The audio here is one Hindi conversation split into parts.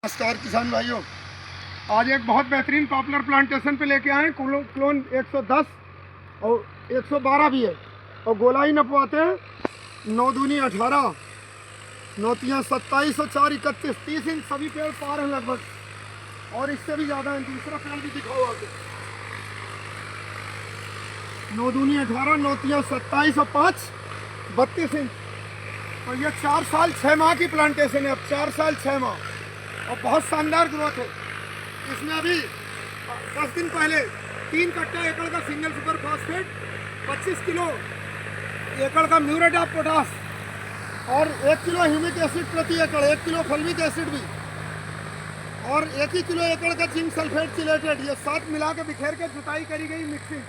नमस्कार किसान भाइयों, आज एक बहुत बेहतरीन पॉपुलर प्लांटेशन पे लेके आए क्लोन 110 और 112 भी है। और गोलाई नपवाते हैं 9 दूनी 18, 9 तियाँ 27 और 4 31, 30 इंच सभी पेड़ पार हैं लगभग, और इससे भी ज़्यादा है। दूसरा पेड़ भी दिखाओ आगे। 9 दूनी 18, 9 तियाँ 27 और 5 32 इंच। और ये 4 साल 6 माह की प्लांटेशन है। अब 4 साल 6 माह और बहुत शानदार ग्रोथ है। इसमें अभी 10 दिन पहले 3 कट्टा एकड़ का सिंगल सुपर फॉस्फेट, 25 किलो एकड़ का म्यूरेट ऑफ पोटास और 1 किलो ह्यूमिक एसिड प्रति एकड़, 1 किलो फल्विक एसिड भी, और 1 ही किलो एकड़ का जिंक सल्फेट चिलेटेड, ये 7 मिला के बिखेर के जुताई करी गई मिक्सिंग।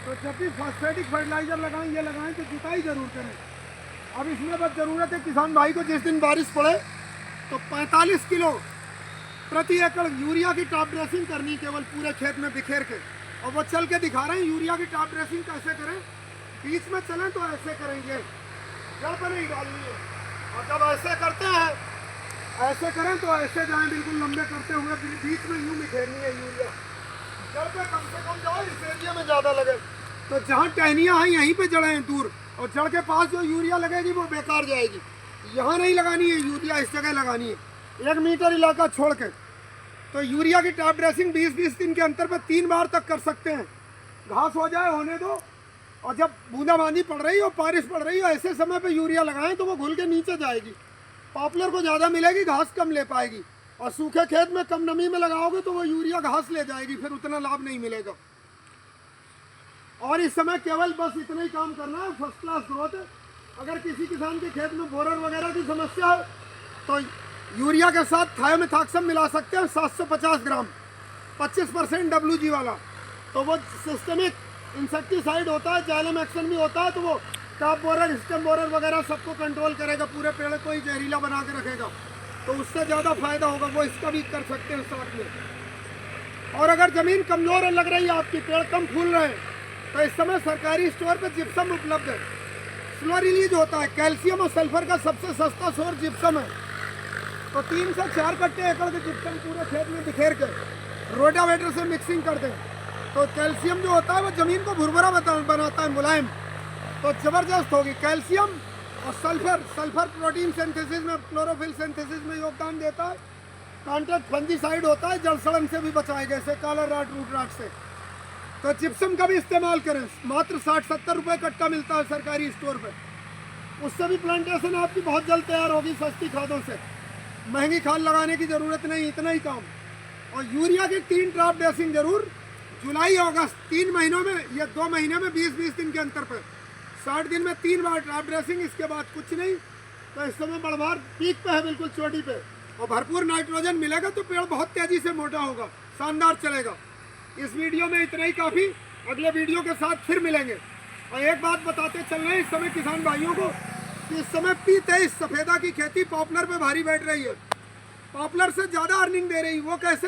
तो जब भी फॉस्फेटिक फर्टिलाइजर लगाएं, ये लगाएं तो जुताई जरूर करें। अब इसमें बस ज़रूरत है किसान भाई को, जिस दिन बारिश पड़े तो 45 किलो प्रति एकड़ यूरिया की टॉप ड्रेसिंग करनी, केवल पूरे खेत में बिखेर के। और वो चल के दिखा रहे हैं यूरिया की टॉप ड्रेसिंग कैसे करें। बीच में चलें तो ऐसे करेंगे, जड़ पर नहीं डालनी है। और जब ऐसे करते हैं, ऐसे करें तो ऐसे जाएं, बिल्कुल लंबे करते हुए बीच में यूँ बिखेरनी है यूरिया। जड़ पे कम से कम जाए, इस एरिया में ज़्यादा लगे। तो जहाँ टहनियाँ हैं यहीं पर जड़ें हैं दूर, और जड़ के पास जो यूरिया लगेगी वो बेकार जाएगी। यहाँ नहीं लगानी है यूरिया, इस जगह लगानी है 1 मीटर इलाका छोड़ के। तो यूरिया की टॉप ड्रेसिंग 20-20 दिन के अंतर पर 3 बार तक कर सकते हैं। घास हो जाए होने दो, और जब बूंदाबांदी पड़ रही हो, बारिश पड़ रही हो, ऐसे समय पे यूरिया लगाएं तो वो घुल के नीचे जाएगी। पॉपुलर को ज़्यादा मिलेगी, घास कम ले पाएगी। और सूखे खेत में कम नमी में लगाओगे तो वो यूरिया घास ले जाएगी, फिर उतना लाभ नहीं मिलेगा। और इस समय केवल बस इतना ही काम करना है, फर्स्ट क्लास ग्रोथ है। अगर किसी किसान के खेत में बोरर वगैरह की समस्या है तो यूरिया के साथ थायोमेथाक्सम मिला सकते हैं 750 ग्राम, 25% WG वाला। तो वो सिस्टमिक इंसेक्टिसाइड होता है, जाइलम एक्शन भी होता है, तो वो टॉप बोरर, स्टेम बोरर वगैरह सबको कंट्रोल करेगा, पूरे पेड़ को ही जहरीला बना के रखेगा। तो उससे ज़्यादा फायदा होगा, वो इसका भी कर सकते हैं साथ में। और अगर ज़मीन कमज़ोर लग रही है आपकी, पेड़ कम फूल रहे हैं, तो इस समय सरकारी स्टोर पर जिप्सम उपलब्ध है। स्लो रिलीज होता है, कैल्शियम और सल्फर का सबसे सस्ता सोर्स जिप्सम है। तो 3 से 4 कट्टे एकड़ के जिप्सम पूरे खेत में बिखेर के रोटावेटर से मिक्सिंग कर दें, तो कैल्शियम जो होता है वो ज़मीन को भुरभुरा बनाता है, मुलायम। तो ज़बरदस्त होगी। कैल्शियम और सल्फर प्रोटीन सिंथेसिस में, क्लोरोफिल सिंथेसिस में योगदान देता है। कॉन्ट्रैक्ट फंजीसाइड होता है, जल सड़न से भी बचाएगा, जैसे काला राट, रूट राट से। तो जिप्सम का भी इस्तेमाल करें, मात्र 60-70 रुपये कट्टा मिलता है सरकारी स्टोर पे। उससे भी प्लांटेशन आपकी बहुत जल्द तैयार होगी, सस्ती खादों से। महंगी खाद लगाने की ज़रूरत नहीं, इतना ही काम। और यूरिया की 3 ड्रॉप ड्रेसिंग जरूर, जुलाई अगस्त 3 महीनों में, या 2 महीने में 20-20 दिन के अंतर पर 60 दिन में 3 बार ड्रॉप ड्रेसिंग, इसके बाद कुछ नहीं। तो इस समय बढ़वार पीक पे है, बिल्कुल चोटी पे, और भरपूर नाइट्रोजन मिलेगा तो पेड़ बहुत तेज़ी से मोटा होगा, शानदार चलेगा। इस वीडियो में इतना ही काफ़ी, अगले वीडियो के साथ फिर मिलेंगे। और एक बात बताते चल रहे हैं इस समय किसान भाइयों को कि इस समय P23 सफ़ेदा की खेती पॉपुलर पे भारी बैठ रही है, पॉपुलर से ज़्यादा अर्निंग दे रही। वो कैसे?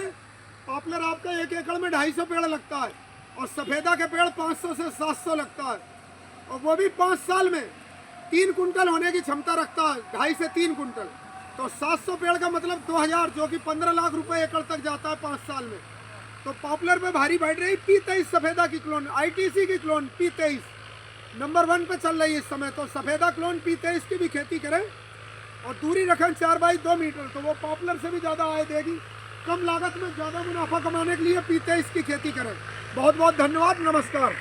पॉपुलर आपका 1 एकड़ में 250 पेड़ लगता है, और सफ़ेदा के पेड़ 500 से 700 लगता है, और वो भी 5 साल में 3 कुंटल होने की क्षमता रखता है, 2.5 से 3 कुंटल। तो 700 पेड़ का मतलब 2000, जो कि 15 लाख रुपये एकड़ तक जाता है 5 साल में। तो पॉपुलर पे भारी बैठ रही P23 सफ़ेदा की क्लोन, ITC की क्लोन P23 नंबर 1 पे चल रही है इस समय। तो सफ़ेदा क्लोन P23 की भी खेती करें, और दूरी रखें 4 बाई 2 मीटर, तो वो पॉपुलर से भी ज़्यादा आय देगी। कम लागत में ज़्यादा मुनाफा कमाने के लिए P23 की खेती करें। बहुत बहुत धन्यवाद, नमस्कार।